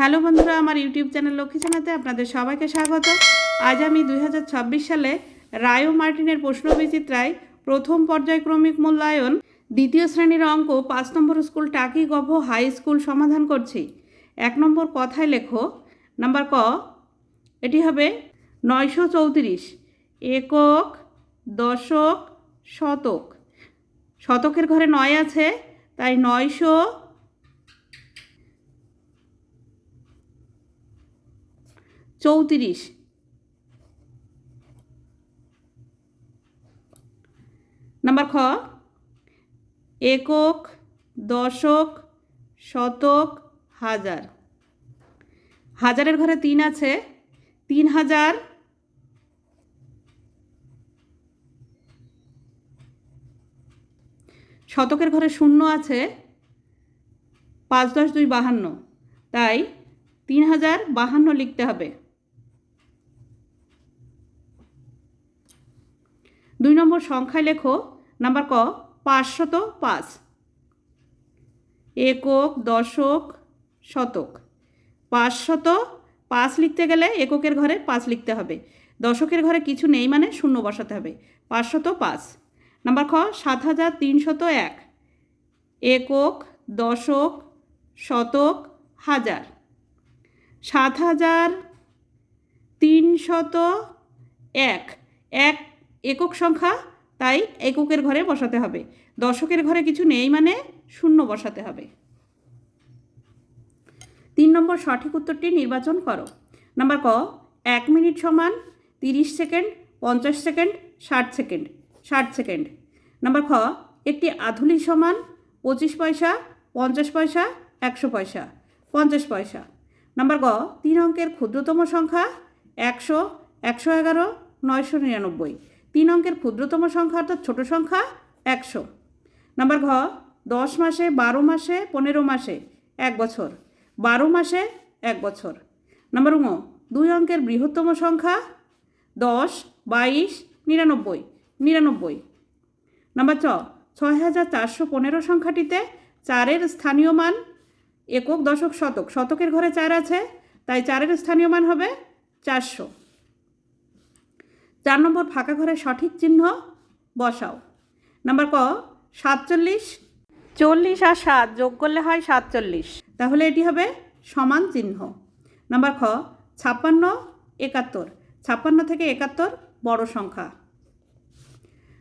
Hello বন্ধুরা, আমার YouTube channel Lakshmi জানাতে আপনাদের সবাইকে স্বাগত। আজ আমি 2026 সালে রায় ও মার্টিনের প্রশ্নবিচিত্রায় প্রথম পর্যায়ক্রমিক মূল্যায়ন দ্বিতীয় শ্রেণীর অঙ্ক 5 নম্বর স্কুল টাকি গভ হাই স্কুল সমাধান করছি। 1 নম্বর কথায় লেখো। নাম্বার ক, এটি হবে 934 একক, দশক, শতক। শতকের ঘরে 9 আছে, তাই 934। নাম্বার খ, একক, দশক, শতক, হাজার। হাজারের ঘরে 3 আছে, 3000। শতকের ঘরে 0 আছে, 5 10 2 52, তাই 3052 লিখতে হবে। 2 নম্বর সংখ্যায় লেখো। নাম্বার ক, 505 একক, দশক, শতক। 505 লিখতে গেলে এককের ঘরে 5 লিখতে হবে, দশকের ঘরে কিছু নেই মানে 0 বসাতে হবে। 505। নাম্বার খ, 7301 একক, দশক, শতক, হাজার। 7301 এক একক সংখ্যা, তাই এককের ঘরে বসাতে হবে, দশকের ঘরে কিছু নেই মানে 0 বসাতে হবে। 3 নম্বর সঠিক উত্তরটি নির্বাচন করো। নাম্বার ক, 1 মিনিট সমান 30 second, 50 second, 60 second, 60 second. Number খ, একটি আধুলি সমান 25 পয়সা, 50 পয়সা, 100 পয়সা, 50 পয়সা। নাম্বার গ, 3 অঙ্কের ক্ষুদ্রতম সংখ্যা 100, 111, 999। 3 অঙ্কের ক্ষুদ্রতম সংখ্যা অর্থাৎ ছোট সংখ্যা 100। নাম্বার ঘ, 10 মাসে, 12 মাসে, 15 মাসে 1 বছর, 12 মাসে 1 বছর। নাম্বার ঙ, 2 অঙ্কের বৃহত্তম সংখ্যা 10, 22, 99, 99। নাম্বার চ, 6415 সংখ্যাটিতে 4-এর স্থানীয় মান একক, দশক, শতক। শতকের ঘরে 4 আছে, তাই 4-এর স্থানীয় মান হবে 400। 4 নম্বর ফাঁকা ঘরে সঠিক চিহ্ন বসাও। নাম্বার ক, 47, 40 আর 7 যোগ করলে হয় 47, তাহলে এটি হবে সমান চিহ্ন। নাম্বার খ, 56, 71, 56 থেকে 71 বড় সংখ্যা।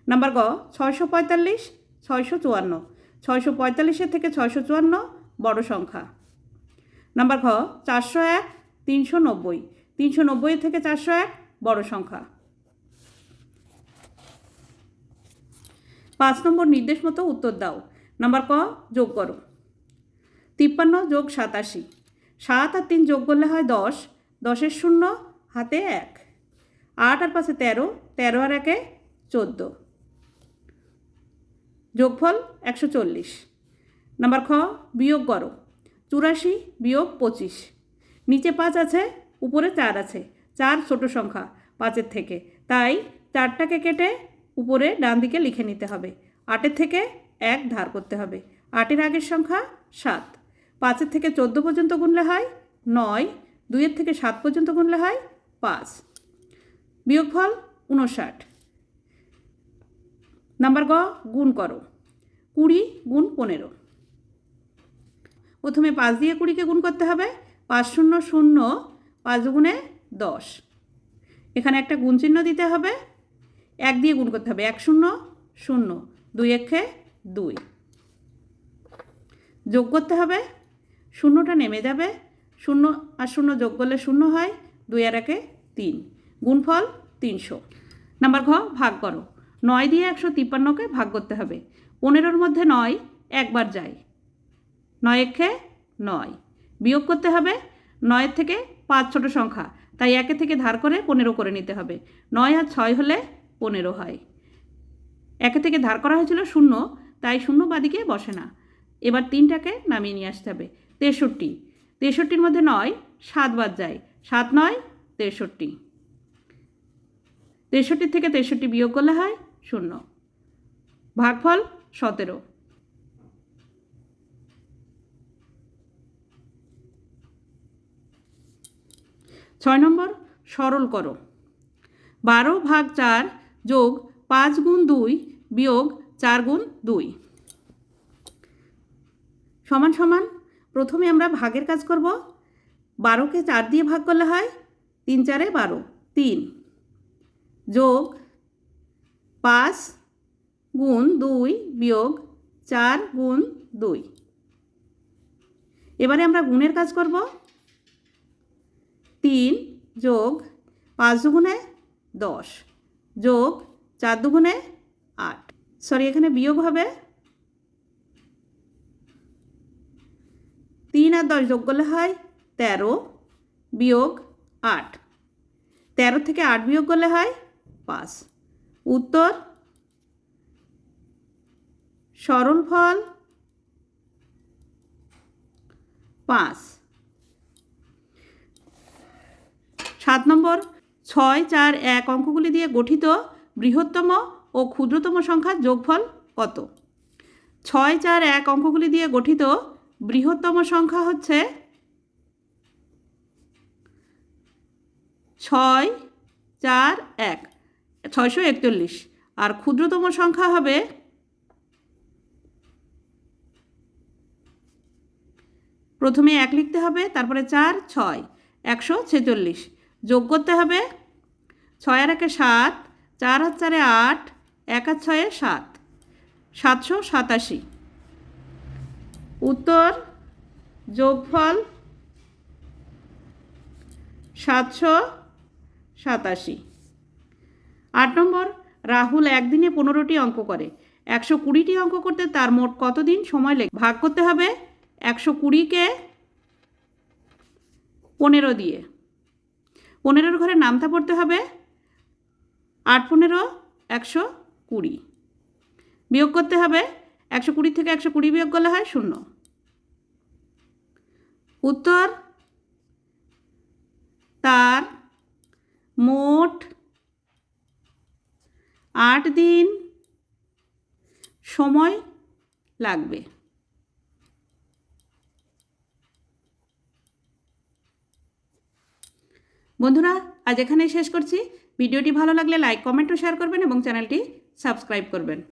নাম্বার গ, 645, 654, 645 থেকে 654 বড় সংখ্যা। নাম্বার ঘ, 401, 390, 390 থেকে 401 বড় সংখ্যা। 5 নম্বর নির্দেশ মতো উত্তর দাও। নাম্বার ক, যোগ করো। 53 যোগ 87, 7 আর 3 যোগ করলে হয় 10, 10-এর 0 হাতে 1, 8 আর 5-এ 13, 13 আর 1-এ 14, যোগফল 140। নাম্বার খ, বিয়োগ করো। 84 বিয়োগ 25, নিচে 5 আছে, উপরে 4 আছে, 4 ছোট সংখ্যা 5-এর থেকে, তাই 4টাকে কেটে উপরে ডান দিকে লিখে নিতে হবে। 8-এর থেকে 1 ধার করতে হবে। 8-এর আগের সংখ্যা 7, 5-এর থেকে 14 পর্যন্ত গুনলে হয় 9, 2-এর থেকে 7 পর্যন্ত গুনলে হয় 5, বিয়োগফল 59। নাম্বার গ, গুণ করো। 20 গুণ 15। প্রথমে 5 দিয়ে 20কে গুণ করতে হবে। 5 0 0, 5 দুগুণে 10। এখানে একটা গুণ চিহ্ন দিতে হবে। 1 দিয়ে গুণ করতে হবে। 1 0 0, 2 1 2। যোগ করতে হবে, 0টা নেমে যাবে, 0 আর 0 যোগ করলে 0 হয়, 2 আর 1 3, গুণফল 300। নাম্বার ঘ, ভাগ করো। 9 দিয়ে 153কে ভাগ করতে হবে। 15-র মধ্যে 9 একবার যায়, 9 1 9। বিয়োগ করতে হবে। 9-এর থেকে 5 ছোট সংখ্যা, তাই 1 থেকে ধার করে 15 করে নিতে হবে। 9 আর 6 হলে 15 হয়। 1 থেকে ধার করা হয়েছিল 0, তাই 0 বাদিকে বসে না। এবার 3টাকে নামিয়ে নিয়ে আসতে হবে। 63, 63-র মধ্যে 9 7 বার যায়, 7 9 63। 63 থেকে 63 বিয়োগ করলে হয় 0, ভাগফল 17। 6 নম্বর সরল করো। 12/4 যোগ 5/2 বিয়োগ 4/2 সমান সমান। প্রথমে আমরা ভাগের কাজ করব। 12কে 4 দিয়ে ভাগ করলে হয় 3 × 4 = 12, 3 যোগ 5/2 বিয়োগ 4/2। এবারে আমরা গুণের কাজ করব। 3 যোগ 5 দুগুণে 10 যোগ 4 দুগুণে 8, এখানে বিয়োগ হবে। 3 আর 10 যোগ করলে হয় 13 বিয়োগ 8, 13 থেকে 8 বিয়োগ করলে হয় 5। উত্তর সরল ফল 5। 7 নম্বর 6, 4, 1 অঙ্কগুলি দিয়ে গঠিত বৃহত্তম ও ক্ষুদ্রতম সংখ্যার যোগফল কত? 6, 4, 1 অঙ্কগুলি দিয়ে গঠিত বৃহত্তম সংখ্যা হচ্ছে 6, 4, 1 641, আর ক্ষুদ্রতম সংখ্যা হবে প্রথমে 1 লিখতে হবে, তারপরে 4, 6 146 যোগ করতে হবে। 6 আর 1 7, 4 আর 4 8, 1 আর 6 7, 787। উত্তর যোগফল 787। 8 নম্বর রাহুল একদিনে 15টি অঙ্ক করে। 120টি অঙ্ক করতে তার মোট কতদিন সময় লাগে? ভাগ করতে হবে 120কে 15 দিয়ে। 15-র ঘরে নামতা পড়তে হবে। 8 15 120 বিয়োগ করতে হবে। 120 থেকে 120 বিয়োগ করলে হয় 0। উত্তর তার মোট 8 দিন সময় লাগবে। বন্ধুরা, আজ এখানেই শেষ করছি। ভিডিওটি ভালো লাগলে লাইক, কমেন্ট ও শেয়ার করবেন এবং চ্যানেলটি সাবস্ক্রাইব করবেন।